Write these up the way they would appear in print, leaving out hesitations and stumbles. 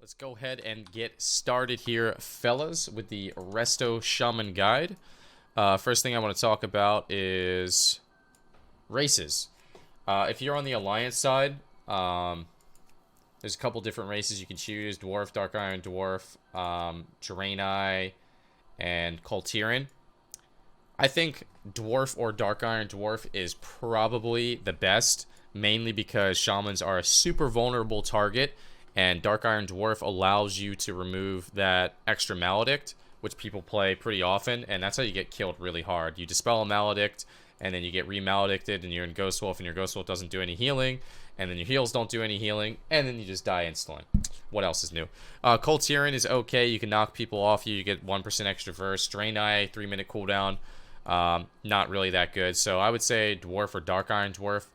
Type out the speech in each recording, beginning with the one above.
Let's go ahead and get started here, fellas, with the Resto Shaman guide. First thing I want to talk about is races. If you're on the Alliance side, there's a couple different races you can choose. Dwarf, Dark Iron Dwarf, Draenei, and Kultiran. I think Dwarf or Dark Iron Dwarf is probably the best, mainly because Shamans are a super vulnerable target, and Dark Iron Dwarf allows you to remove that extra Maledict, which people play pretty often, and that's how you get killed really hard. You dispel a Maledict, and then you get re-Maledicted, and you're in Ghost Wolf, and your Ghost Wolf doesn't do any healing, and then your heals don't do any healing, and then you just die instantly. What else is new? Kultiran is okay. You can knock people off you. You get 1% extra verse. Draenei, 3-minute cooldown. Not really that good. So I would say Dwarf or Dark Iron Dwarf.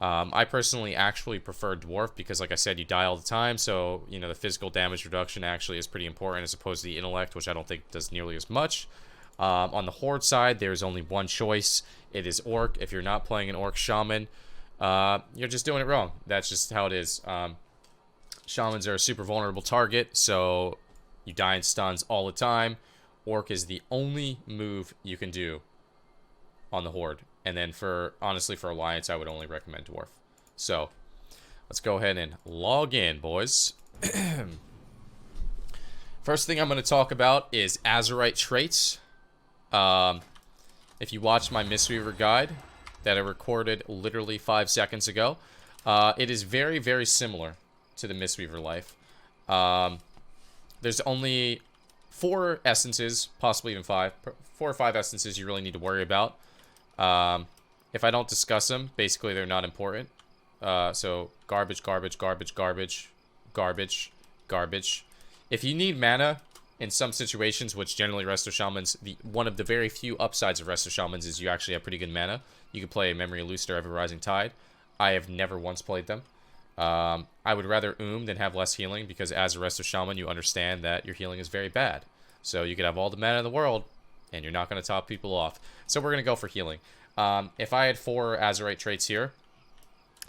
I personally actually prefer Dwarf because, like I said, you die all the time. So, you know, the physical damage reduction actually is pretty important as opposed to the intellect, which I don't think does nearly as much. On the Horde side, there's only one choice. It is Orc. If you're not playing an Orc Shaman, you're just doing it wrong. That's just how it is. Shamans are a super vulnerable target, so you die in stuns all the time. Orc is the only move you can do on the Horde. And then honestly, for Alliance, I would only recommend Dwarf. So, let's go ahead and log in, boys. First thing I'm going to talk about is Azerite traits. If you watched my Mistweaver guide that I recorded literally 5 seconds ago, it is very, very similar to the Mistweaver life. There's only 4 essences, possibly even 5. 4 or 5 essences you really need to worry about. If I don't discuss them, basically they're not important. So garbage, garbage, garbage, garbage, garbage, garbage. If you need mana in some situations, which generally Resto Shamans, one of the very few upsides of Resto Shamans is you actually have pretty good mana. You can play Memory Elucid or Ever Rising Tide. I have never once played them. I would rather than have less healing, because as a Resto Shaman, you understand that your healing is very bad. So you could have all the mana in the world, and you're not going to top people off. So we're going to go for healing. If I had 4 Azerite traits here,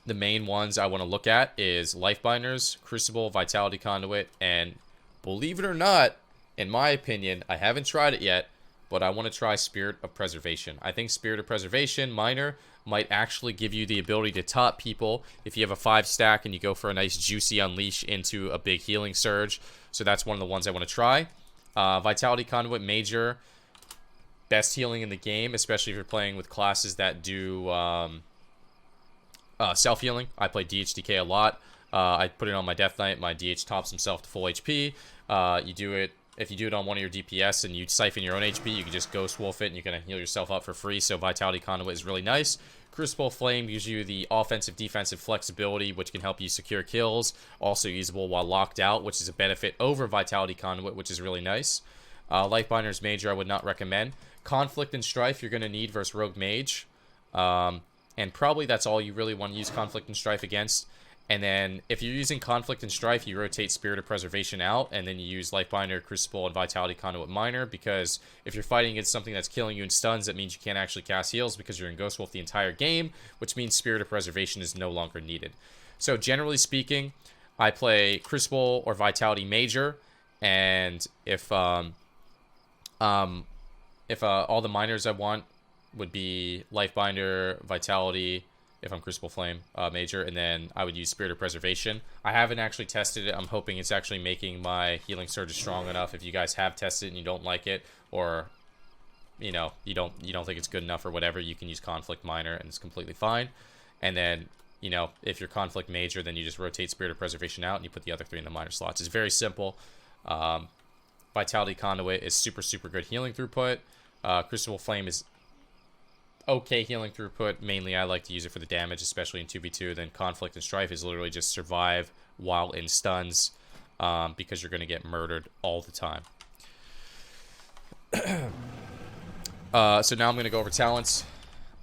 the main ones I want to look at is Lifebinders, Crucible, Vitality Conduit, and believe it or not, in my opinion, I haven't tried it yet, but I want to try Spirit of Preservation. I think Spirit of Preservation, minor, might actually give you the ability to top people if you have a 5 stack and you go for a nice juicy unleash into a big healing surge. So that's one of the ones I want to try. Vitality Conduit, major. Best healing in the game, especially if you're playing with classes that do self-healing. I play DHDK a lot. I put it on my Death Knight. My DH tops himself to full HP. If you do it on one of your DPS and you siphon your own HP, you can just Ghost Wolf it and you can heal yourself up for free. So Vitality Conduit is really nice. Crucible Flame gives you the offensive defensive flexibility, which can help you secure kills. Also usable while locked out, which is a benefit over Vitality Conduit, which is really nice. Lifebinders Major I would not recommend. Conflict and Strife you're going to need versus Rogue Mage. And probably that's all you really want to use Conflict and Strife against. And then if you're using Conflict and Strife, you rotate Spirit of Preservation out, and then you use Lifebinder, Crucible, and Vitality Conduit minor, because if you're fighting against something that's killing you in stuns, that means you can't actually cast heals because you're in Ghost Wolf the entire game, which means Spirit of Preservation is no longer needed. So generally speaking, I play Crucible or Vitality Major, and if all the minors I want would be Lifebinder, Vitality, if I'm Crucible Flame Major, and then I would use Spirit of Preservation. I haven't actually tested it. I'm hoping it's actually making my healing surge strong enough. If you guys have tested it and you don't like it, or you know you don't think it's good enough or whatever, you can use Conflict Minor and it's completely fine. And then, you know, if you're Conflict Major, then you just rotate Spirit of Preservation out and you put the other 3 in the minor slots. It's very simple. Vitality Conduit is super, super good healing throughput. Crucible Flame is okay healing throughput. Mainly I like to use it for the damage, especially in 2v2. Then Conflict and Strife is literally just survive while in stuns, because you're going to get murdered all the time. So now I'm going to go over talents.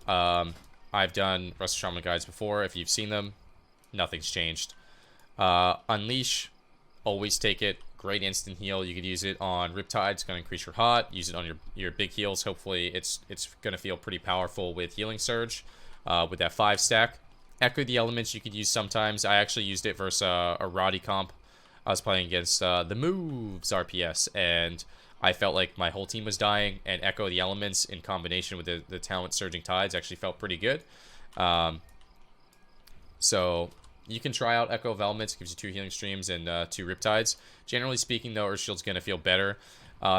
I've done Resto Shaman guides before. If you've seen them, nothing's changed. Unleash, always take it. Great instant heal. You could use it on Riptide. It's going to increase your hot. Use it on your big heals. Hopefully, it's going to feel pretty powerful with Healing Surge with that 5 stack. Echo the Elements you could use sometimes. I actually used it versus a Roddy comp I was playing against the Moves RPS, and I felt like my whole team was dying, and Echo the Elements in combination with the talent Surging Tides actually felt pretty good. So you can try out Echo of Elements. It gives you 2 healing streams and 2 Riptides. Generally speaking, though, Earthshield's going to feel better.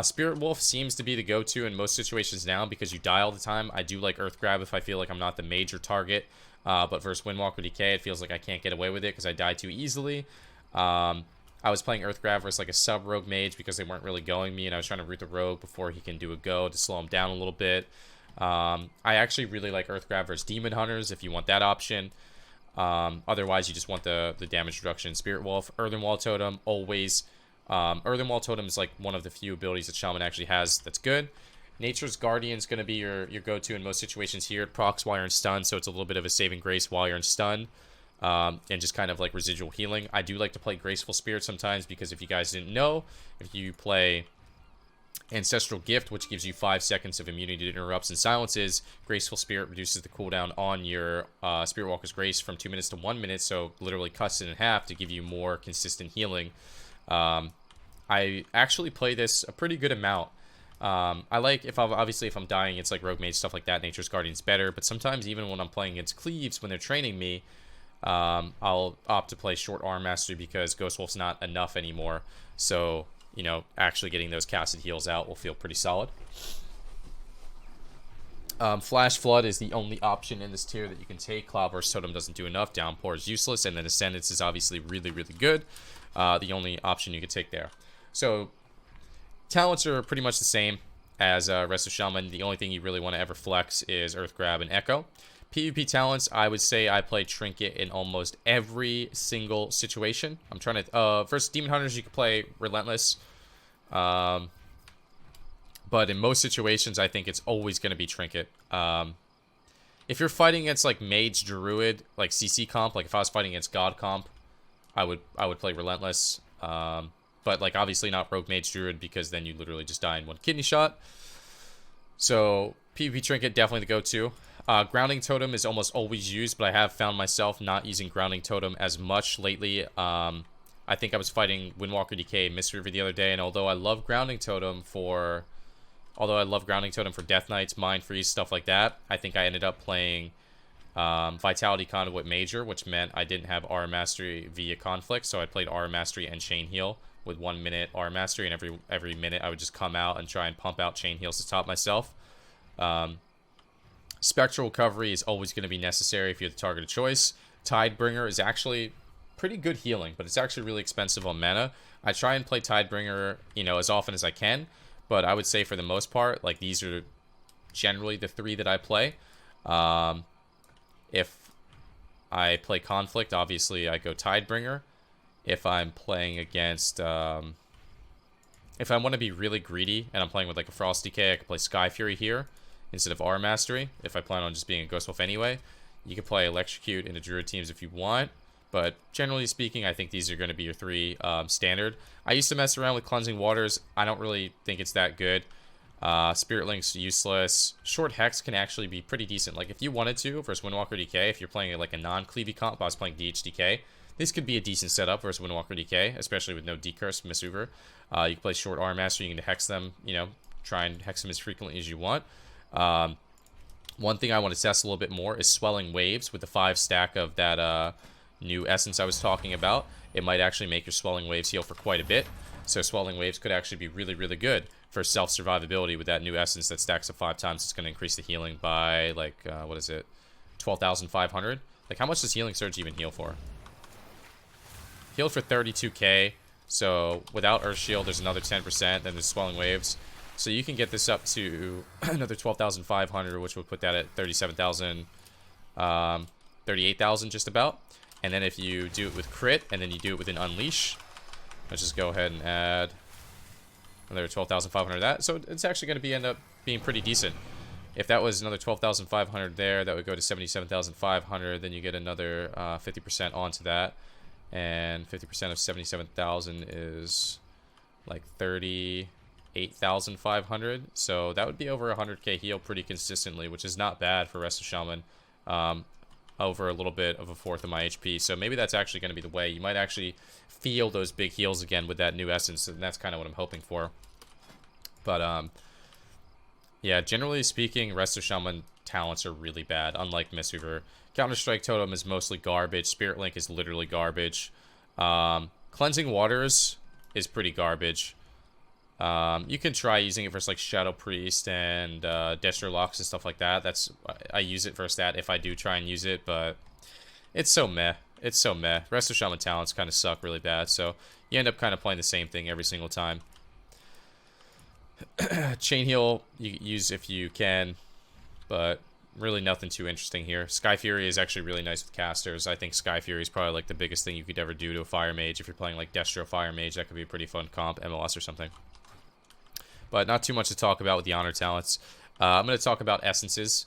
Spirit Wolf seems to be the go-to in most situations now because you die all the time. I do like Earth Grab if I feel like I'm not the major target. But versus Windwalker Decay, it feels like I can't get away with it because I die too easily. I was playing Earth Grab versus like a sub-rogue mage because they weren't really going me, and I was trying to root the rogue before he can do a go to slow him down a little bit. I actually really like Earth Grab versus Demon Hunters if you want that option. Otherwise, you just want the damage reduction in Spirit Wolf. Earthen Wall Totem, always. Earthen Wall Totem is like one of the few abilities that Shaman actually has that's good. Nature's Guardian is going to be your go-to in most situations here. It procs while you're in stun, so it's a little bit of a saving grace while you're in stun. And just kind of like residual healing. I do like to play Graceful Spirit sometimes because if you guys didn't know, if you play Ancestral Gift, which gives you 5 seconds of immunity to interrupts and silences, Graceful Spirit reduces the cooldown on your Spirit Walker's Grace from 2 minutes to 1 minute, so literally cuts it in half to give you more consistent healing. I actually play this a pretty good amount. I like, if I'm dying, it's like Rogue Mage, stuff like that. Nature's Guardian's better, but sometimes even when I'm playing against Cleaves, when they're training me, I'll opt to play Short Arm Mastery because Ghost Wolf's not enough anymore. So, you know, actually getting those casted heals out will feel pretty solid. Flash Flood is the only option in this tier that you can take. Cloudburst Totem doesn't do enough. Downpour is useless, and then Ascendance is obviously really, really good. The only option you can take there. So, talents are pretty much the same as Resto Shaman. The only thing you really want to ever flex is Earth Grab and Echo. PvP talents, I would say I play Trinket in almost every single situation. I'm trying to... versus Demon Hunters, you can play Relentless. But in most situations, I think it's always going to be Trinket. If you're fighting against, like, Mage Druid, like CC comp, like if I was fighting against God comp, I would play Relentless. But, like, obviously not Rogue Mage Druid because then you literally just die in 1 kidney shot. So, PvP Trinket, definitely the go-to. Grounding Totem is almost always used, but I have found myself not using Grounding Totem as much lately. I think I was fighting Windwalker Decay Mist River the other day, and although I love Grounding Totem for Death Knights, Mind Freeze, stuff like that, I think I ended up playing Vitality Conduit Major, which meant I didn't have Aura Mastery via Conflict, so I played Aura Mastery and Chain Heal with 1 minute Aura Mastery, and every minute I would just come out and try and pump out Chain Heals to top myself. Spectral Recovery is always going to be necessary if you're the target of choice. Tidebringer is actually pretty good healing, but it's actually really expensive on mana. I try and play Tidebringer, you know, as often as I can, but I would say for the most part, like, these are generally the 3 that I play. If I play Conflict, obviously I go Tidebringer. If I'm playing against... if I want to be really greedy and I'm playing with, like, a Frost Decay, I can play Sky Fury here instead of Aura Mastery, if I plan on just being a Ghost Wolf anyway. You can play Electrocute into Druid teams if you want, but generally speaking, I think these are going to be your 3 standard. I used to mess around with Cleansing Waters. I don't really think it's that good. Spirit Link's useless. Short Hex can actually be pretty decent. Like, if you wanted to, versus Windwalker Decay, if you're playing like a non-Cleavy comp, I was playing DHDK, this could be a decent setup versus Windwalker Decay, especially with no Decurse, Missover. You can play Short Arm Master, you can hex them, you know, try and hex them as frequently as you want. One thing I want to test a little bit more is Swelling Waves with the 5 stack of that new essence I was talking about. It might actually make your Swelling Waves heal for quite a bit. So Swelling Waves could actually be really, really good for self-survivability with that new essence that stacks up 5 times. It's going to increase the healing by, like, what is it? 12,500? Like, how much does Healing Surge even heal for? Healed for 32k. So without Earth Shield, there's another 10%. Then there's Swelling Waves. So you can get this up to another 12,500, which would put that at 37,000, 38,000 just about. And then if you do it with Crit, and then you do it with an Unleash, let's just go ahead and add another 12,500 that. So it's actually going to end up being pretty decent. If that was another 12,500 there, that would go to 77,500. Then you get another 50% onto that. And 50% of 77,000 is like 38,500. So that would be over 100k heal pretty consistently, which is not bad for Resto Shaman. over a little bit of a fourth of my HP. So maybe that's actually going to be the way. You might actually feel those big heals again with that new essence, and that's kind of what I'm hoping for. But, yeah, generally speaking, Resto Shaman talents are really bad, unlike Mistweaver. Counter-Strike Totem is mostly garbage. Spirit Link is literally garbage. Cleansing Waters is pretty garbage. You can try using it for like Shadow Priest and Destro Locks and stuff like that. I use it for a stat if I do try and use it, but it's so meh. It's so meh. Resto Shaman talents kind of suck really bad, so you end up kind of playing the same thing every single time. Chain Heal you use if you can, but really nothing too interesting here. Sky Fury is actually really nice with casters. I think Sky Fury is probably like the biggest thing you could ever do to a Fire Mage. If you're playing like Destro Fire Mage, that could be a pretty fun comp, MLS or something. But not too much to talk about with the honor talents. I'm going to talk about essences.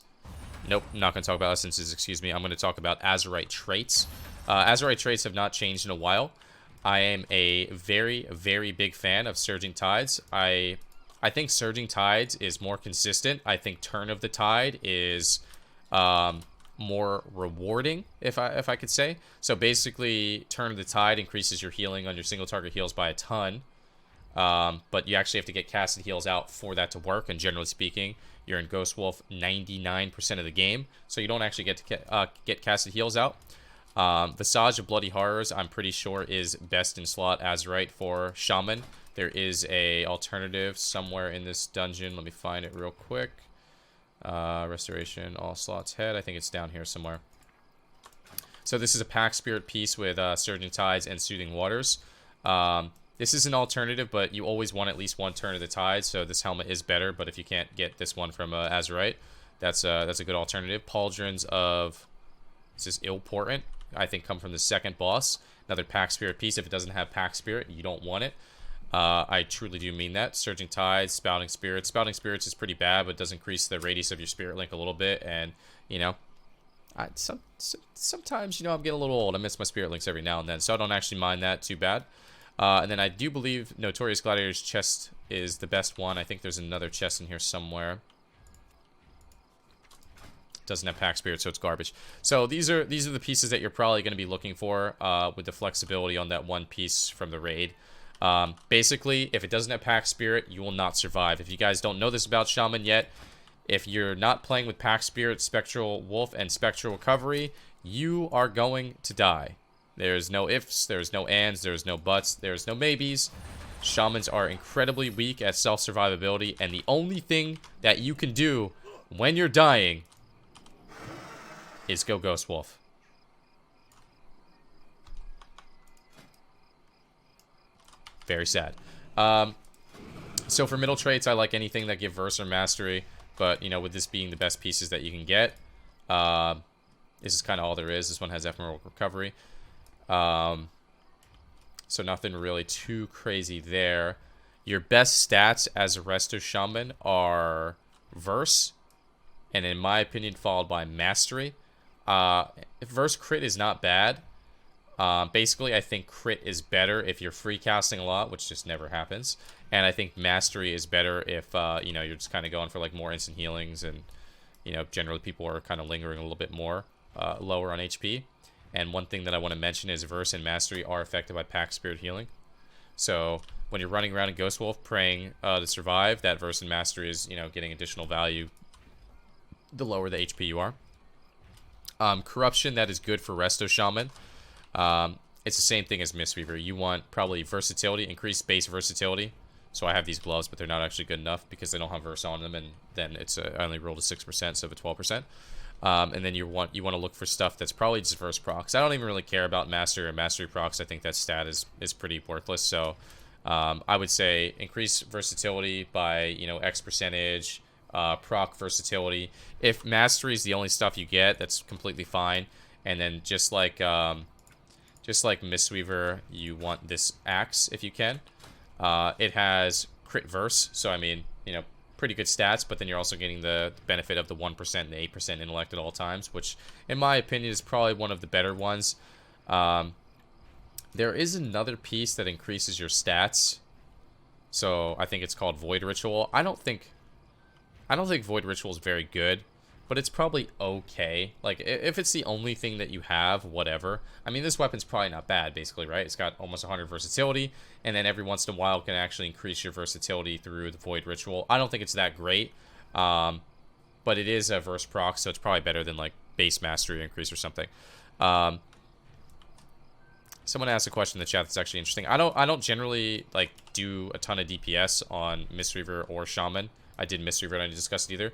Nope, I'm not going to talk about essences, excuse me. I'm going to talk about Azerite traits. Azerite traits have not changed in a while. I am a very, very big fan of Surging Tides. I think Surging Tides is more consistent. I think Turn of the Tide is more rewarding, if I could say. So basically, Turn of the Tide increases your healing on your single target heals by a ton. But you actually have to get casted heals out for that to work, and generally speaking, you're in Ghost Wolf 99% of the game, so you don't actually get to get casted heals out. Visage of Bloody Horrors, I'm pretty sure, is best in slot Azerite for Shaman. There is a alternative somewhere in this dungeon. Let me find it real quick. Restoration, all slots head. I think it's down here somewhere. So this is a Pack Spirit piece with Surging Tides and Soothing Waters. This is an alternative, but you always want at least one Turn of the Tide, so this helmet is better, but if you can't get this one from Azerite, that's a good alternative. Pauldrons of... This is Ill-Portent, I think come from the second boss. Another Pack Spirit piece. If it doesn't have Pack Spirit, you don't want it. I truly do mean that. Surging Tides, Spouting Spirits. Spouting Spirits is pretty bad, but does increase the radius of your Spirit Link a little bit, and, you know... sometimes, you know, I'm getting a little old. I miss my Spirit Links every now and then, so I don't actually mind that too bad. And then I do believe Notorious Gladiator's chest is the best one. I think there's another chest in here somewhere. Doesn't have Pack Spirit, so it's garbage. So these are the pieces that you're probably going to be looking for with the flexibility on that one piece from the raid. Basically, if it doesn't have Pack Spirit, you will not survive. If you guys don't know this about Shaman yet, if you're not playing with Pack Spirit, Spectral Wolf, and Spectral Recovery, you are going to die. There's no ifs, there's no ands, there's no buts, there's no maybes. Shamans are incredibly weak at self-survivability, and the only thing that you can do when you're dying is go Ghost Wolf. Very sad. So for middle traits, I like anything that give Verse or Mastery, but, you know, with this being the best pieces that you can get, this is kind of all there is. This one has Ephemeral Recovery. So nothing really too crazy there. Your best stats as a Resto Shaman are Verse, and in my opinion, followed by Mastery. Verse crit is not bad. Basically, I think crit is better if you're free casting a lot, which just never happens. And I think Mastery is better if, you know, you're just kind of going for, like, more instant healings, and, you know, generally people are kind of lingering a little bit more lower on HP. And one thing that I want to mention is Verse and Mastery are affected by Pack Spirit healing. So when you're running around in Ghost Wolf praying to survive, that Verse and Mastery is, you know, getting additional value the lower the HP you are. Corruption, that is good for Resto Shaman. It's the same thing as Mistweaver. You want probably versatility, increased base versatility. So I have these gloves, but they're not actually good enough because they don't have Verse on them, and then it's I only rolled a 6% instead of a 12%. And then you want to look for stuff that's probably just Verse procs. I don't even really care about Mastery or Mastery procs. I think that stat is pretty worthless. So I would say increase versatility by, you know, X percentage, proc versatility. If Mastery is the only stuff you get, that's completely fine. And then just like Mistweaver, you want this Axe if you can. It has crit Verse, so I mean, you know, pretty good stats, but then you're also getting the benefit of the 1% and the 8% intellect at all times, which, in my opinion, is probably one of the better ones. There is another piece that increases your stats, so I think it's called Void Ritual. I don't think Void Ritual is very good. but it's probably okay. Like, if it's the only thing that you have, whatever. I mean, this weapon's probably not bad, basically, right? It's got almost 100 versatility, and then every once in a while can actually increase your versatility through the Void Ritual. I don't think it's that great, but it is a verse proc, so it's probably better than, like, base mastery increase or something. Someone asked a question in the chat that's actually interesting. I don't generally, like, do a ton of DPS on Mistweaver or Shaman. I did Mistweaver and I didn't discuss it either.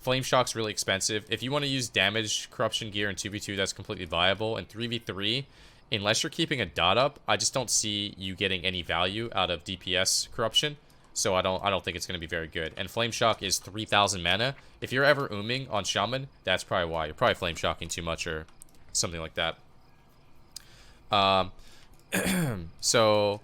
Flame Shock's really expensive. If you want to use damage corruption gear in 2v2, that's completely viable. In 3v3, unless you're keeping a dot up, I just don't see you getting any value out of DPS corruption. So I don't think it's going to be very good. And Flame Shock is 3,000 mana. If you're ever ooming on Shaman, that's probably why. You're probably Flame Shocking too much or something like that. So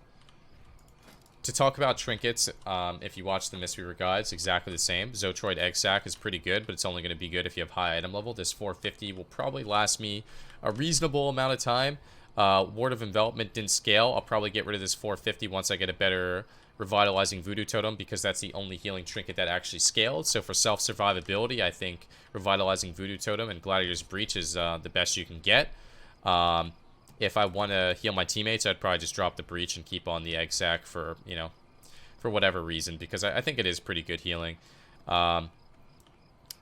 to talk about trinkets, if you watch the Mistweaver guide, it's exactly the same. Zotroid Egg Sac is pretty good, but it's only going to be good if you have high item level. This 450 will probably last me a reasonable amount of time. Ward of Envelopment didn't scale. I'll probably get rid of this 450 once I get a better Revitalizing Voodoo Totem, because that's the only healing trinket that actually scaled. So for self-survivability, I think Revitalizing Voodoo Totem and Gladiator's Breach is the best you can get. If I want to heal my teammates, I'd probably just drop the Breach and keep on the Egg Sac for, you know, for whatever reason, because I think it is pretty good healing. Other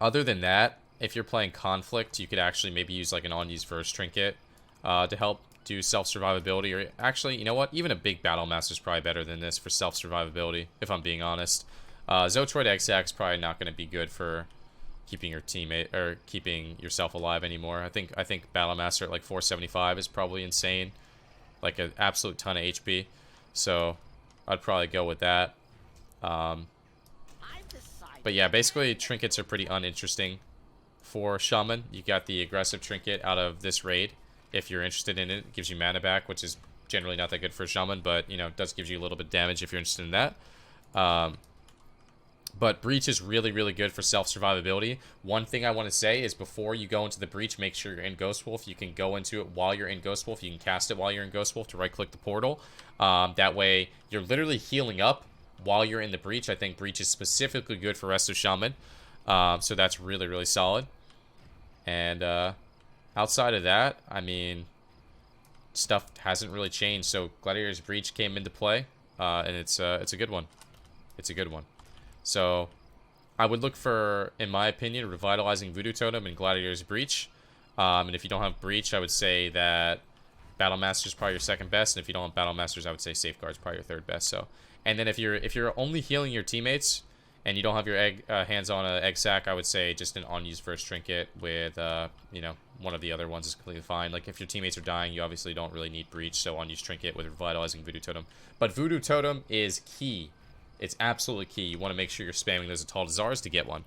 than that, if you're playing Conflict, you could actually maybe use like an on-use verse trinket to help do self-survivability. Or actually, you know what? Even a big Battle Master is probably better than this for self-survivability, if I'm being honest. Zotroid Egg Sac is probably not going to be good for keeping your teammate or keeping yourself alive anymore. I think Battle Master at like 475 is probably insane, like an absolute ton of HP. So I'd probably go with that. But yeah, basically trinkets are pretty uninteresting for Shaman. You got the aggressive trinket out of this raid. If you're interested in it, it gives you mana back, which is generally not that good for Shaman, but you know, it does give you a little bit of damage if you're interested in that. But Breach is really, really good for self-survivability. One thing I want to say is before you go into the Breach, make sure you're in Ghost Wolf. You can go into it while you're in Ghost Wolf. You can cast it while you're in Ghost Wolf to right-click the portal. That way, you're literally healing up while you're in the Breach. I think Breach is specifically good for Resto Shaman. So that's really, really solid. And outside of that, I mean, stuff hasn't really changed. So Gladiator's Breach came into play, and it's a good one. It's a good one. So I would look for, in my opinion, Revitalizing Voodoo Totem and Gladiator's Breach. And if you don't have Breach, I would say that Battle Master is probably your second best. And if you don't have Battle Masters, I would say Safeguard's probably your third best. So, and then if you're only healing your teammates and you don't have your hands on an Egg Sac, I would say just an on-use verse trinket with you know, one of the other ones is completely fine. Like if your teammates are dying, you obviously don't really need Breach, so on-use trinket with Revitalizing Voodoo Totem. But Voodoo Totem is key. It's absolutely key. You want to make sure you're spamming those Atal Desires to get one.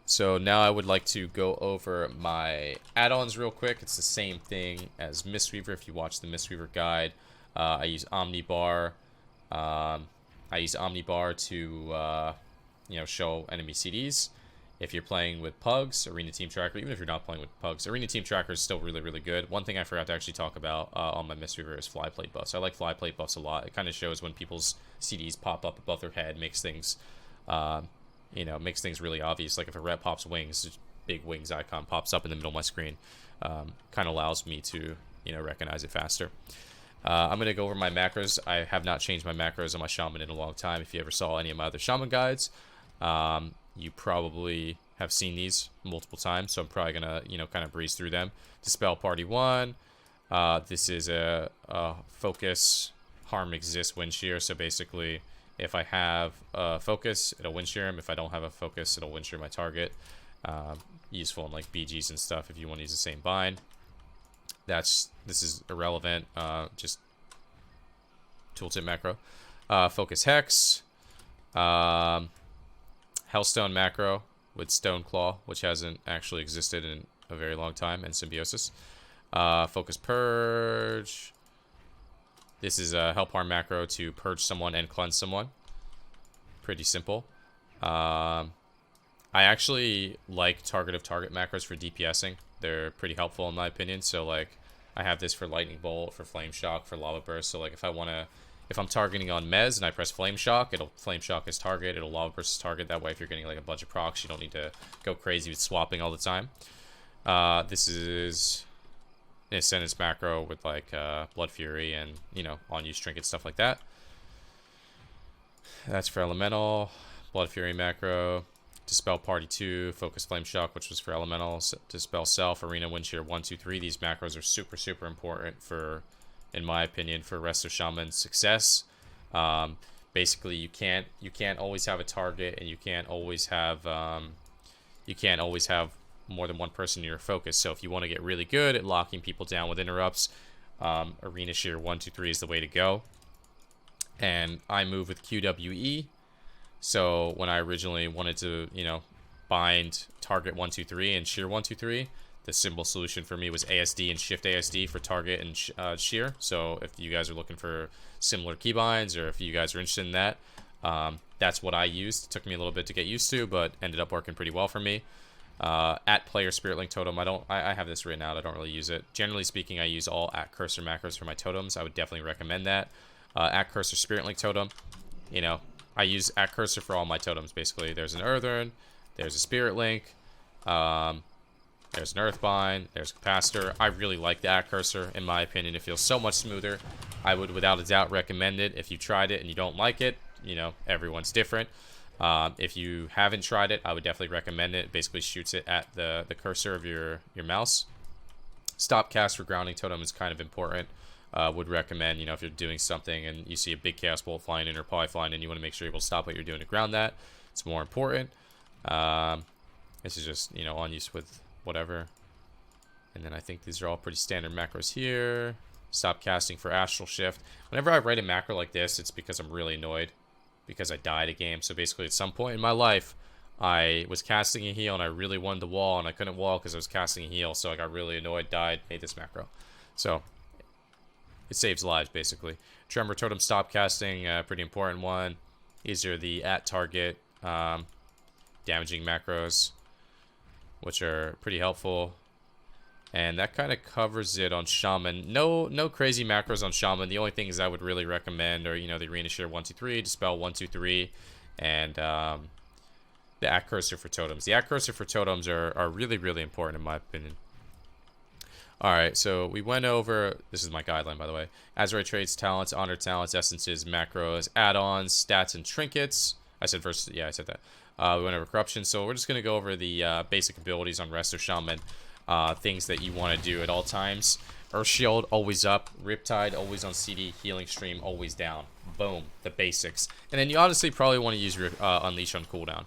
So now I would like to go over my add-ons real quick. It's the same thing as Mistweaver. If you watch the Mistweaver guide, I use Omnibar. I use Omnibar to you know, show enemy CDs. If you're playing with Pugs, Arena Team Tracker, even if you're not playing with Pugs, Arena Team Tracker is still really, really good. One thing I forgot to actually talk about on my Mistweaver is fly plate buffs. I like fly plate buffs a lot. It kind of shows when people's CDs pop up above their head, makes things, you know, makes things really obvious. Like if a rep pops wings, just big wings icon pops up in the middle of my screen. Kind of allows me to, you know, recognize it faster. I'm going to go over my macros. I have not changed my macros on my Shaman in a long time. If you ever saw any of my other Shaman guides, you probably have seen these multiple times, so I'm probably going to, you know, kind of breeze through them. Dispel Party 1. This is a focus, harm exists, wind shear. So basically, if I have a focus, it'll wind shear him. If I don't have a focus, it'll wind shear my target. Useful in like BGs and stuff if you want to use the same bind. This is irrelevant, just tooltip macro. Focus Hex. Hellstone macro with Stone Claw, which hasn't actually existed in a very long time, and Symbiosis. Focus Purge. This is a Help Harm macro to purge someone and cleanse someone. Pretty simple. I actually like target of target macros for DPSing. They're pretty helpful in my opinion. So like I have this for Lightning Bolt, for Flame Shock, for Lava Burst. So like if I want to If I'm targeting on Mez and I press Flame Shock, it'll Flame Shock his target. It'll Lava Burst his target. That way, if you're getting like a bunch of procs, you don't need to go crazy with swapping all the time. This is an Ascendance macro with like Blood Fury and, you know, on-use Trinket, stuff like that. That's for Elemental. Blood Fury macro. Dispel Party 2, Focus Flame Shock, which was for Elemental. Dispel Self, Arena Wind Shear 1, 2, 3. These macros are super, super important for, in my opinion, for Resto Shaman's success. Basically, you can't always have a target, and you can't always have more than one person in your focus. So if you want to get really good at locking people down with interrupts, Arena Shear 1, 2, 3 is the way to go. And I move with QWE. So when I originally wanted to, you know, bind target 1, 2, 3 and shear 1, 2, 3, the simple solution for me was ASD and shift ASD for target and shear. So if you guys are looking for similar keybinds, or if you guys are interested in that, that's what I used. It took me a little bit to get used to, but ended up working pretty well for me. At player Spirit Link totem, I have this written out. I don't really use it. Generally speaking, I use all at cursor macros for my totems. I would definitely recommend that. At cursor Spirit Link totem, you know, I use at cursor for all my totems, basically. There's an Earthern, there's a Spirit Link, there's an Earthbind, there's a Capacitor. I really like the at cursor, in my opinion. It feels so much smoother. I would, without a doubt, recommend it. If you tried it and you don't like it, you know, everyone's different. If you haven't tried it, I would definitely recommend it. It basically shoots it at the cursor of your mouse. Stop cast for grounding totem is kind of important. Would recommend, you know, if you're doing something and you see a big chaos bolt flying in or poly flying in, you want to make sure you're able to stop what you're doing to ground that. It's more important. This is just, you know, on use with whatever. And then I think these are all pretty standard macros here. Stop casting for Astral Shift. Whenever I write a macro like this, it's because I'm really annoyed because I died a game. So basically at some point in my life, I was casting a heal and I really wanted to wall and I couldn't wall because I was casting a heal. So I got really annoyed, died, made this macro. So it saves lives, basically. Tremor Totem stop casting, pretty important one. These are the at target damaging macros, which are pretty helpful. And that kind of covers it on Shaman. No crazy macros on Shaman. The only things I would really recommend are, you know, the Arena Shear 1, 2, 3, Dispel 1, 2, 3, and the at cursor for totems. The at cursor for totems are really, really important in my opinion. Alright, so we went over, this is my guideline by the way, Azerite traits, talents, honor talents, essences, macros, add-ons, stats, and trinkets. I said first, yeah, I said that. We went over corruption, so we're just going to go over the basic abilities on Resto Shaman. Things that you want to do at all times. Earth Shield, always up. Riptide, always on CD. Healing Stream, always down. Boom, the basics. And then you honestly probably want to use Unleash on cooldown.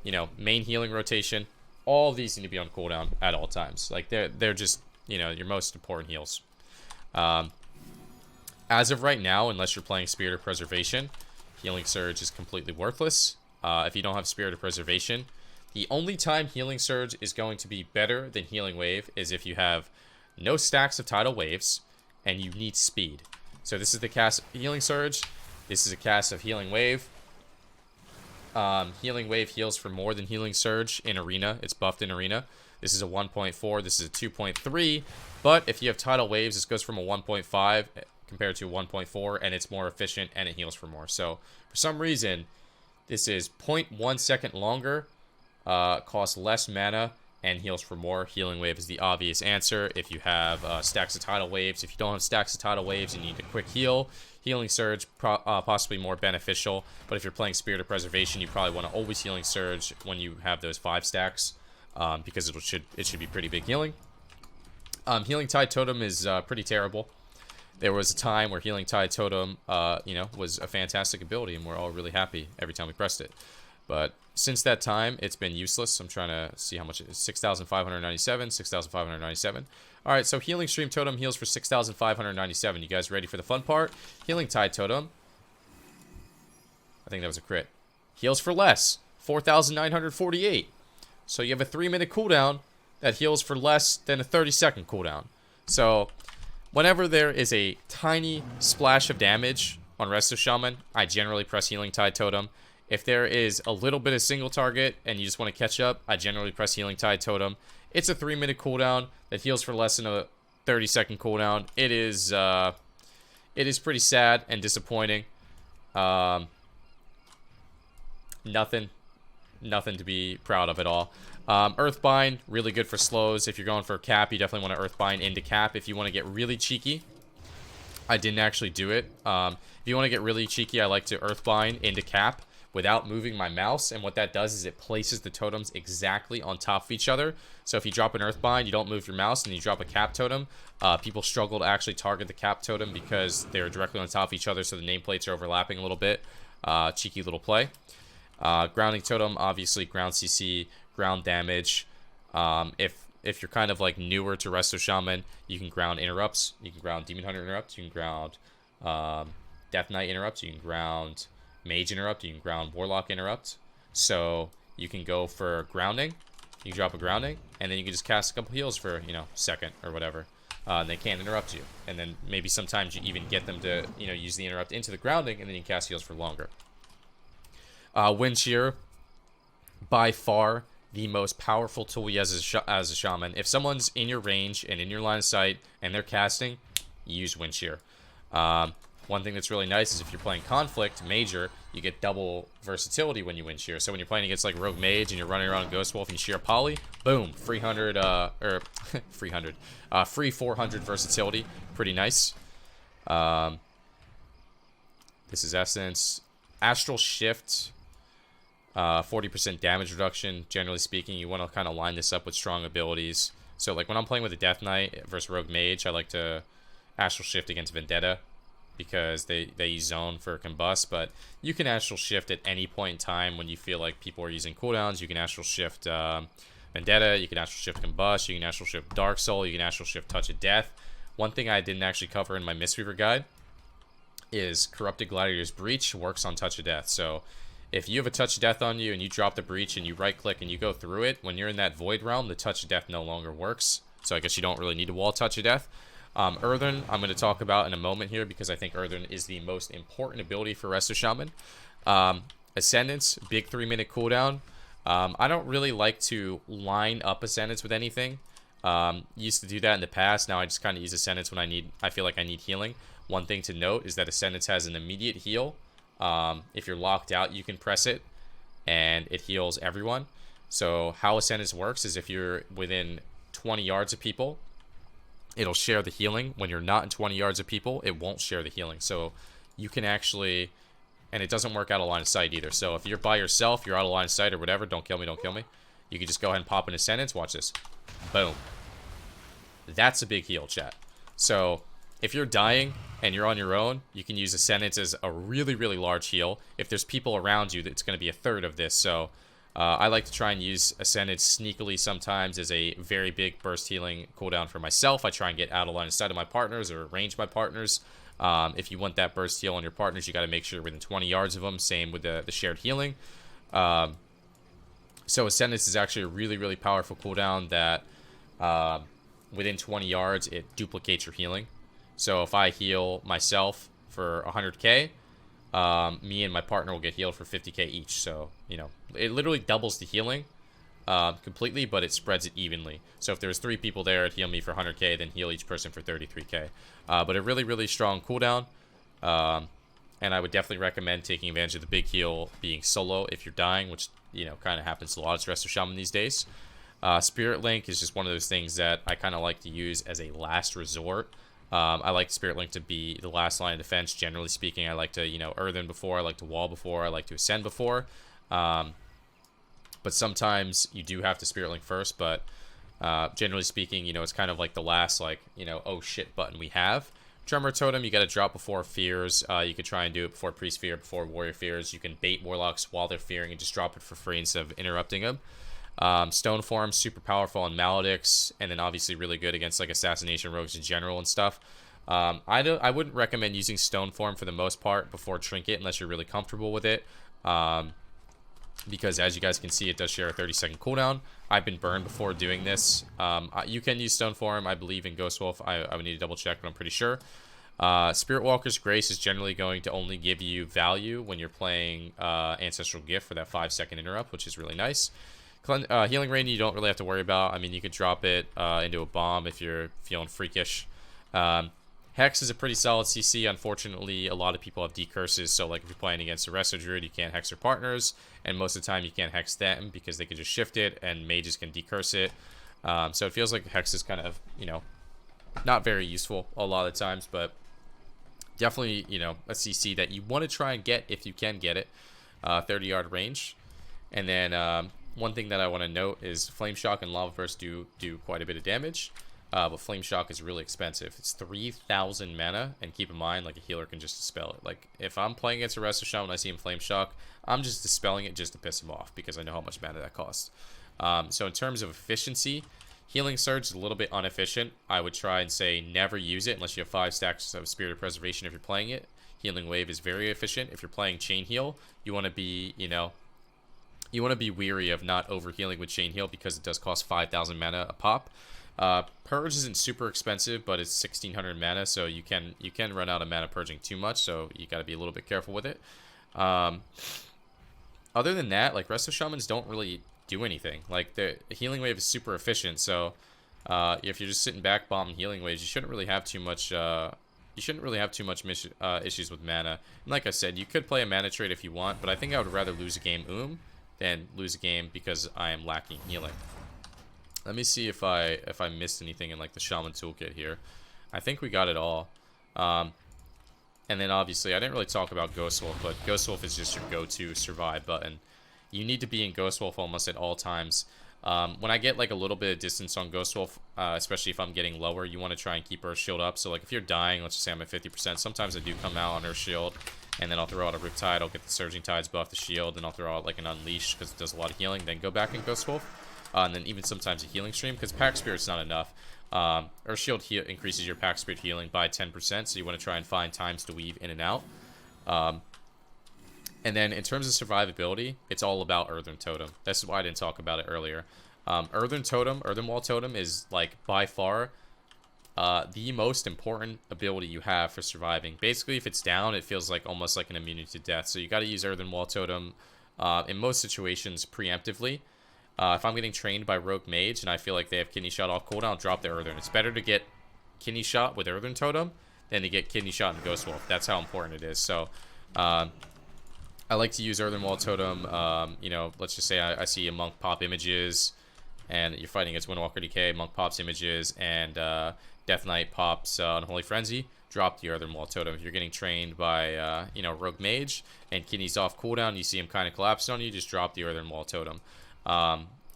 You know, main healing rotation. All of these need to be on cooldown at all times. Like, they're just, you know, your most important heals. As of right now, unless you're playing Spirit of Preservation, Healing Surge is completely worthless. If you don't have Spirit of Preservation, the only time Healing Surge is going to be better than Healing Wave is if you have no stacks of Tidal Waves and you need speed. So this is the cast of Healing Surge. This is a cast of Healing Wave. Healing Wave heals for more than Healing Surge in Arena. It's buffed in Arena. This is a 1.4. This is a 2.3. But if you have Tidal Waves, this goes from a 1.5 compared to a 1.4, and it's more efficient, and it heals for more. So for some reason, this is 0.1 second longer, costs less mana, and heals for more. Healing Wave is the obvious answer. If you have stacks of Tidal Waves, if you don't have stacks of Tidal Waves and you need a quick heal, Healing Surge possibly more beneficial. But if you're playing Spirit of Preservation, you probably want to always Healing Surge when you have those 5 stacks, because it should be pretty big healing. Healing Tide Totem is pretty terrible. There was a time where Healing Tide Totem, you know, was a fantastic ability, and we're all really happy every time we pressed it. But since that time, it's been useless. I'm trying to see how much it is. 6,597, 6,597. Alright, so Healing Stream Totem heals for 6,597. You guys ready for the fun part? Healing Tide Totem. I think that was a crit. Heals for less. 4,948. So you have a 3-minute cooldown that heals for less than a 30-second cooldown. So whenever there is a tiny splash of damage on Resto Shaman, I generally press Healing Tide Totem. If there is a little bit of single target and you just want to catch up, I generally press Healing Tide Totem. It's a 3-minute cooldown that heals for less than a 30-second cooldown. It is it is pretty sad and disappointing. Nothing to be proud of at all. Earthbind, really good for slows. If you're going for a cap, you definitely want to Earthbind into cap. If you want to get really cheeky, I didn't actually do it. If you want to get really cheeky, I like to Earthbind into cap without moving my mouse. And what that does is it places the totems exactly on top of each other. So if you drop an Earthbind, you don't move your mouse, and you drop a cap totem, people struggle to actually target the cap totem because they're directly on top of each other, so the nameplates are overlapping a little bit. Cheeky little play. Grounding totem, obviously ground CC, ground damage. If you're kind of like newer to Resto Shaman, you can ground interrupts. You can ground Demon Hunter interrupts. You can ground Death Knight interrupts. You can ground Mage interrupt. You can ground Warlock interrupt. So you can go for grounding. You can drop a grounding, and then you can just cast a couple heals for, second or whatever. They can't interrupt you. And then maybe sometimes you even get them to, use the interrupt into the grounding, and then you can cast heals for longer. Wind Shear, by far the most powerful tool you have as a shaman. If someone's in your range and in your line of sight and they're casting, you use Wind Shear. One thing that's really nice is if you're playing Conflict Major, you get double versatility when you Wind Shear. So when you're playing against like Rogue Mage and you're running around Ghost Wolf and you shear Poly, boom, free 400 versatility. Pretty nice. This is Essence. Astral Shift. 40% damage reduction. Generally speaking, you want to kind of line this up with strong abilities. So like when I'm playing with a Death Knight versus Rogue Mage, I like to Astral Shift against Vendetta because they use Zone for Combust. But you can Astral Shift at any point in time when you feel like people are using cooldowns. You can Astral Shift Vendetta, you can Astral Shift Combust, you can Astral Shift Dark Soul, you can Astral Shift Touch of Death. One thing I didn't actually cover in my Mistweaver guide is Corrupted Gladiator's Breach works on Touch of Death. So if you have a Touch of Death on you and you drop the Breach and you right click and you go through it, when you're in that Void Realm, the Touch of Death no longer works. So I guess you don't really need to wall Touch of Death. Earthen, I'm going to talk about in a moment here because I think Earthen is the most important ability for Resto Shaman. Ascendance, big 3-minute cooldown. I don't really like to line up Ascendance with anything. Used to do that in the past. Now I just kind of use Ascendance when I feel like I need healing. One thing to note is that Ascendance has an immediate heal. If you're locked out, you can press it and it heals everyone. So how Ascendance works is if you're within 20 yards of people, it'll share the healing. When you're not in 20 yards of people, it won't share the healing. So you can actually, and it doesn't work out of line of sight either. So if you're by yourself, you're out of line of sight or whatever, don't kill me. You can just go ahead and pop an Ascendance. Watch this. Boom. That's a big heal, chat. So if you're dying and you're on your own, you can use Ascendance as a really, really large heal. If there's people around you, it's going to be a third of this. So I like to try and use Ascendance sneakily sometimes as a very big burst healing cooldown for myself. I try and get out of line of sight of my partners or range my partners. If you want that burst heal on your partners, you got to make sure you're within 20 yards of them. Same with the shared healing. So Ascendance is actually a really, really powerful cooldown that within 20 yards, it duplicates your healing. So if I heal myself for 100k, me and my partner will get healed for 50k each. So, it literally doubles the healing completely, but it spreads it evenly. So if there's 3 people there, it'd heal me for 100k, then heal each person for 33k. But a really, really strong cooldown. And I would definitely recommend taking advantage of the big heal being solo if you're dying, which, kind of happens a lot as Resto Shaman these days. Spirit Link is just one of those things that I kind of like to use as a last resort. I like Spirit Link to be the last line of defense. Generally speaking, I like to, Earthen before, I like to wall before, I like to ascend before. But sometimes you do have to Spirit Link first, but generally speaking, it's kind of like the last, oh shit button we have. Tremor Totem, you got to drop before Fears. You could try and do it before Priest Fear, before Warrior Fears. You can bait Warlocks while they're fearing and just drop it for free instead of interrupting them. Stone Form, super powerful on Maledicts, and then obviously really good against like Assassination Rogues in general and stuff. I wouldn't recommend using Stone Form for the most part before Trinket unless you're really comfortable with it. Because as you guys can see, it does share a 30-second cooldown. I've been burned before doing this. You can use Stone Form, I believe, in Ghost Wolf. I would need to double check, but I'm pretty sure. Spirit Walker's Grace is generally going to only give you value when you're playing Ancestral Gift for that 5-second interrupt, which is really nice. Healing Rain you don't really have to worry about. I mean, you could drop it into a bomb if you're feeling freakish. Hex is a pretty solid CC. Unfortunately, a lot of people have decurses, so like if you're playing against a Resto Druid, you can't hex your partners, and most of the time you can't hex them because they can just shift it, and mages can decurse it. So it feels like Hex is kind of, you know, not very useful a lot of times, but definitely, you know, a CC that you want to try and get if you can get it. 30-yard range. And then one thing that I want to note is Flame Shock and Lava Burst do quite a bit of damage. But Flame Shock is really expensive. It's 3,000 mana, and keep in mind, like, a healer can just dispel it. Like, if I'm playing against a Resto Shaman and I see him Flame Shock, I'm just dispelling it just to piss him off, because I know how much mana that costs. So in terms of efficiency, Healing Surge is a little bit inefficient. I would try and say never use it unless you have 5 stacks of Spirit of Preservation if you're playing it. Healing Wave is very efficient. If you're playing Chain Heal, you want to be, you know, you want to be weary of not overhealing with Chain Heal because it does cost 5,000 mana a pop. Purge isn't super expensive, but it's 1,600 mana, so you can run out of mana purging too much, so you got to be a little bit careful with it. Other than that, like, Resto Shamans don't really do anything. Like, the Healing Wave is super efficient, so if you're just sitting back bombing Healing Waves, you shouldn't really have too much issues with mana. And like I said, you could play a mana trade if you want, but I think I would rather lose a game than lose a game because I am lacking healing. Let me see if I missed anything in like the Shaman toolkit here. I think we got it all. And then obviously I didn't really talk about Ghost Wolf, but Ghost Wolf is just your go-to survive button. You need to be in Ghost Wolf almost at all times. When I get like a little bit of distance on Ghost Wolf, especially if I'm getting lower, you want to try and keep Earth Shield up. So like if you're dying, let's just say I'm at 50%, sometimes I do come out on Earth Shield, and then I'll throw out a Riptide, I'll get the Surging Tides buff the shield, and I'll throw out like an Unleash because it does a lot of healing, then go back in Ghost Wolf. And then even sometimes a Healing Stream, because Pack Spirit's not enough. Earth Shield increases your Pack Spirit healing by 10%, so you want to try and find times to weave in and out. And then in terms of survivability, it's all about Earthen Totem. That's why I didn't talk about it earlier. Earthen Wall Totem is like by far the most important ability you have for surviving. Basically, if it's down, it feels like almost like an immunity to death. So you got to use Earthen Wall Totem in most situations preemptively. If I'm getting trained by Rogue Mage and I feel like they have Kidney Shot off cooldown, drop the Earthen. It's better to get Kidney Shot with Earthen Totem than to get Kidney Shot in Ghost Wolf. That's how important it is. So I like to use Earthen Wall Totem. You know, let's just say I see a Monk pop images, and you're fighting against Windwalker Decay. Monk pops images, and Death Knight pops Unholy Frenzy. Drop the Earthen Wall Totem. If you're getting trained by, you know, Rogue Mage, and Kidney's off cooldown, you see him kind of collapse on you, just drop the Earthen Wall Totem.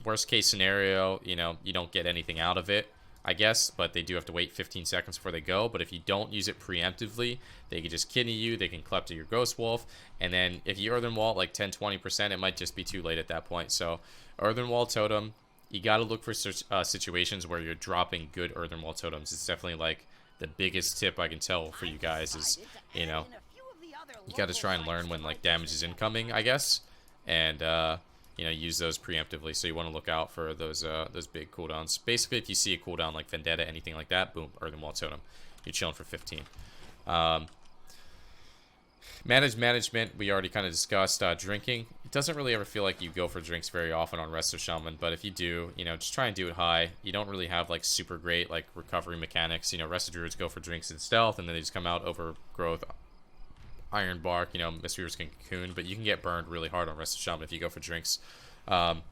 Worst case scenario, you know, you don't get anything out of it, I guess, but they do have to wait 15 seconds before they go. But if you don't use it preemptively, they can just kidney you, they can klepto your Ghost Wolf, and then if you Earthen Wall at like 10-20%, it might just be too late at that point. So Earthen Wall Totem, you got to look for situations where you're dropping good Earthen Wall Totems. It's definitely like the biggest tip I can tell for you guys is, you know, you got to try and learn when like damage is incoming, I guess, and you know, use those preemptively. So you want to look out for those big cooldowns. Basically, if you see a cooldown like Vendetta, anything like that, boom, Earthen Wall Totem. You're chilling for 15. Management, we already kind of discussed. Drinking, it doesn't really ever feel like you go for drinks very often on Resto Shaman, but if you do, you know, just try and do it high. You don't really have like super great like recovery mechanics. You know, Resto Druids go for drinks in stealth, and then they just come out Overgrowth, Iron Bark, you know, Mistweavers can Cocoon, but you can get burned really hard on Resto Shaman if you go for drinks. Kiting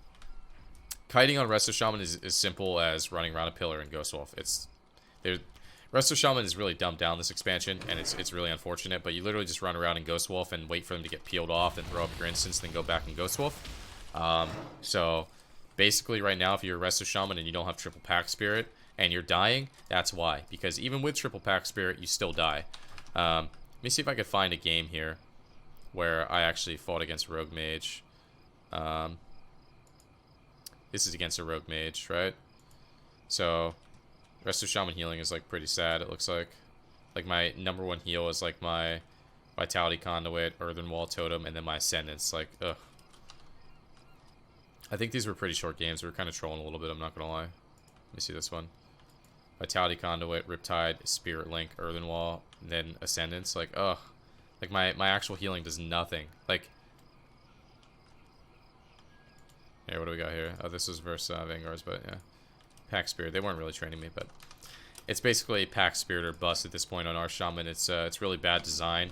on Resto Shaman is as simple as running around a pillar in Ghost Wolf. Resto Shaman is really dumbed down this expansion, and it's really unfortunate, but you literally just run around in Ghost Wolf and wait for them to get peeled off, and throw up your instance, then go back in Ghost Wolf. So basically right now, if you're a Resto Shaman and you don't have triple Pack Spirit and you're dying, that's why. Because even with triple Pack Spirit, you still die. Let me see if I could find a game here where I actually fought against Rogue Mage. This is against a Rogue Mage, right? So Resto Shaman healing is like pretty sad, it looks like. Like my number one heal is like my Vitality Conduit, Earthen Wall Totem, and then my Ascendance. Like, ugh. I think these were pretty short games. We were kind of trolling a little bit, I'm not gonna lie. Let me see this one. Vitality Conduit, Riptide, Spirit Link, Earthen Wall, and then Ascendance. Like, ugh. Like, my actual healing does nothing. Like, here, what do we got here? Oh, this was versus Vanguards, but yeah. Pack Spirit. They weren't really training me, but It's basically a pack spirit or bust at this point on our shaman. It's really bad design,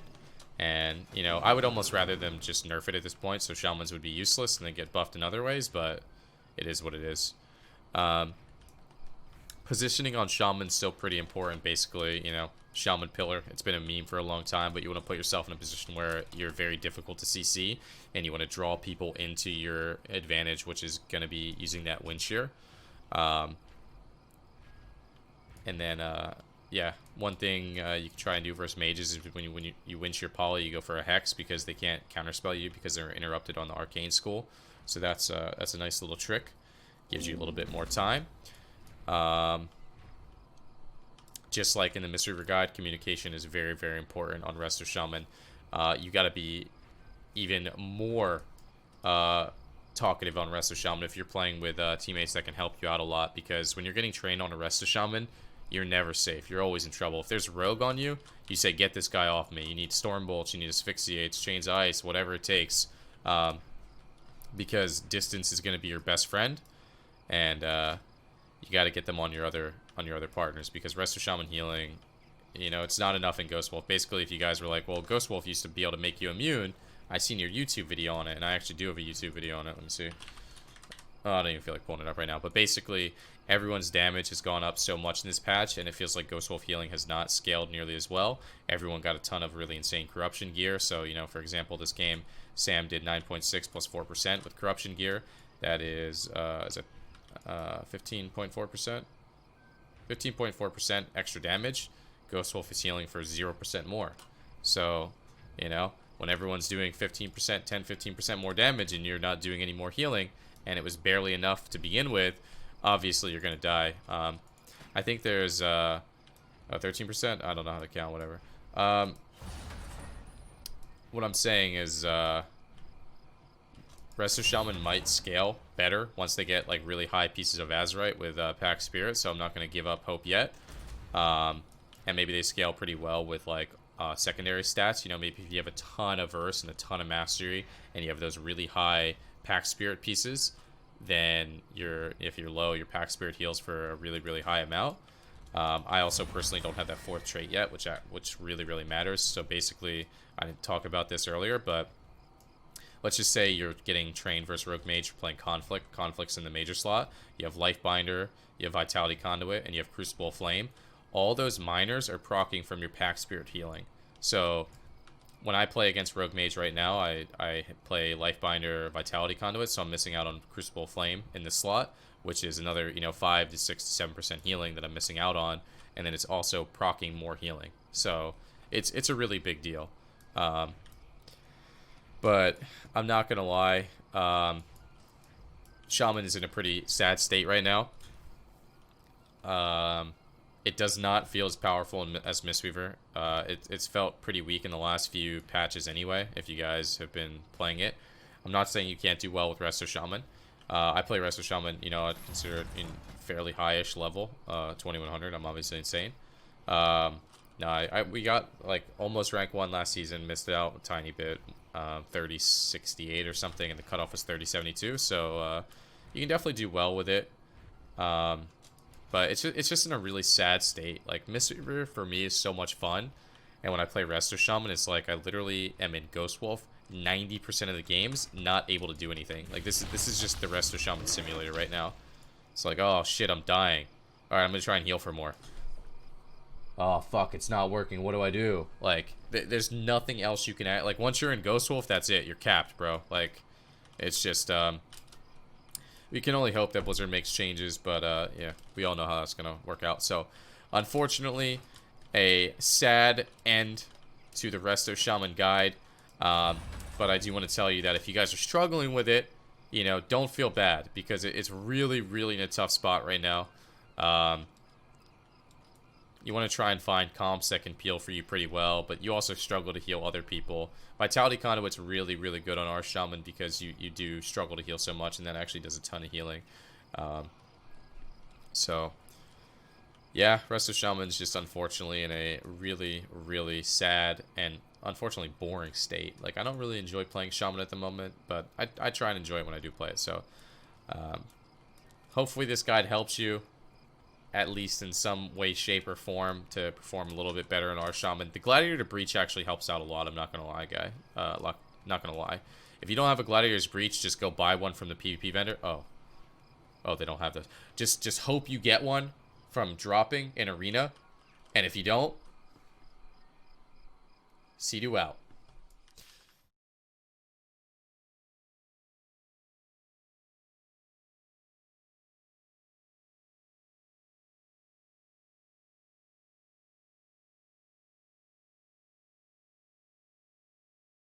and you know, I would almost rather them just nerf it at this point, so shamans would be useless and then get buffed in other ways. But it is what it is. Positioning on shaman's still pretty important. Basically, you know, shaman pillar. It's been a meme for a long time, but you want to put yourself in a position where you're very difficult to CC, and you want to draw people into your advantage, which is going to be using that wind shear. And then, yeah, one thing you can try and do versus mages is when you wind shear poly, you go for a hex because they can't counterspell you because they're interrupted on the arcane school. So that's a nice little trick. Gives you a little bit more time. Just like in the Mistweaver Guide, communication is very, very important on Resto Shaman. You got to be even more talkative on Resto Shaman if you're playing with teammates that can help you out a lot, because when you're getting trained on a Resto Shaman, you're never safe. You're always in trouble. If there's a rogue on you, you say, get this guy off me. You need storm bolts, you need asphyxiates, chains of ice, whatever it takes, because distance is going to be your best friend, and you got to get them on your other partners, because Resto Shaman healing, you know, it's not enough in Ghost Wolf. Basically, if you guys were like, well, Ghost Wolf used to be able to make you immune, I seen your YouTube video on it, and I actually do have a YouTube video on it. Let me see. Oh, I don't even feel like pulling it up right now. But basically, everyone's damage has gone up so much in this patch, and it feels like Ghost Wolf healing has not scaled nearly as well. Everyone got a ton of really insane corruption gear. So, you know, for example, this game, Sam did 9.6 plus 4% with corruption gear. That is it 15.4%? 15.4% extra damage. Ghost Wolf is healing for 0% more. So, you know, when everyone's doing 15%, 10-15% more damage and you're not doing any more healing, and it was barely enough to begin with, obviously you're going to die. I think there's 13%? I don't know how to count, whatever. What I'm saying is Resto Shaman might scale better once they get like really high pieces of Azerite with Pack Spirit, so I'm not going to give up hope yet. And maybe they scale pretty well with like secondary stats. You know, maybe if you have a ton of Verse and a ton of Mastery, and you have those really high Pack Spirit pieces, then if you're low, your Pack Spirit heals for a really, really high amount. I also personally don't have that fourth trait yet, which really, really matters. So basically, I didn't talk about this earlier, but let's just say you're getting trained versus Rogue Mage, you're playing Conflict. Conflict's in the major slot. You have Lifebinder, you have Vitality Conduit, and you have Crucible Flame. All those minors are proccing from your Pack Spirit healing. So when I play against Rogue Mage right now, I play Lifebinder, Vitality Conduit, so I'm missing out on Crucible Flame in this slot, which is another, you know, 5 to 6 to 7% healing that I'm missing out on, and then it's also proccing more healing. So it's a really big deal. But I'm not gonna lie, Shaman is in a pretty sad state right now. It does not feel as powerful as Mistweaver. It's felt pretty weak in the last few patches anyway, if you guys have been playing it. I'm not saying you can't do well with Resto Shaman. I play Resto Shaman, you know, I consider it in fairly high-ish level, 2100. I'm obviously insane. No, we got like almost rank 1 last season, missed it out a tiny bit, 3068 or something, and the cutoff was 3072. So you can definitely do well with it. But it's just in a really sad state. Like, Mistweaver for me is so much fun, and when I play Resto Shaman, it's like I literally am in Ghost Wolf 90% of the games, not able to do anything. Like, this is just the Resto Shaman simulator right now. It's like, oh shit, I'm dying. All right, I'm gonna try and heal for more. Oh fuck, it's not working. What do I do? Like, there's nothing else you can add. Like, once you're in Ghost Wolf, that's it. You're capped, bro. Like, it's just we can only hope that Blizzard makes changes, but yeah, we all know how that's gonna work out. So, unfortunately, a sad end to the Resto Shaman guide. But I do want to tell you that if you guys are struggling with it, you know, don't feel bad, because it's really, really in a tough spot right now. You want to try and find comps that can peel for you pretty well, but you also struggle to heal other people. Vitality Conduit's really, really good on our Shaman, because you do struggle to heal so much, and that actually does a ton of healing. So, yeah, Resto Shaman's just unfortunately in a really, really sad and unfortunately boring state. Like, I don't really enjoy playing Shaman at the moment, but I try and enjoy it when I do play it. So, hopefully this guide helps you. at least in some way, shape, or form, to perform a little bit better in our Shaman. The Gladiator Breach actually helps out a lot, I'm not going to lie, guy. Not going to lie. If you don't have a Gladiator's Breach, just go buy one from the PvP vendor. Oh, they don't have those. Just hope you get one from dropping in Arena. And if you don't, Cdew out.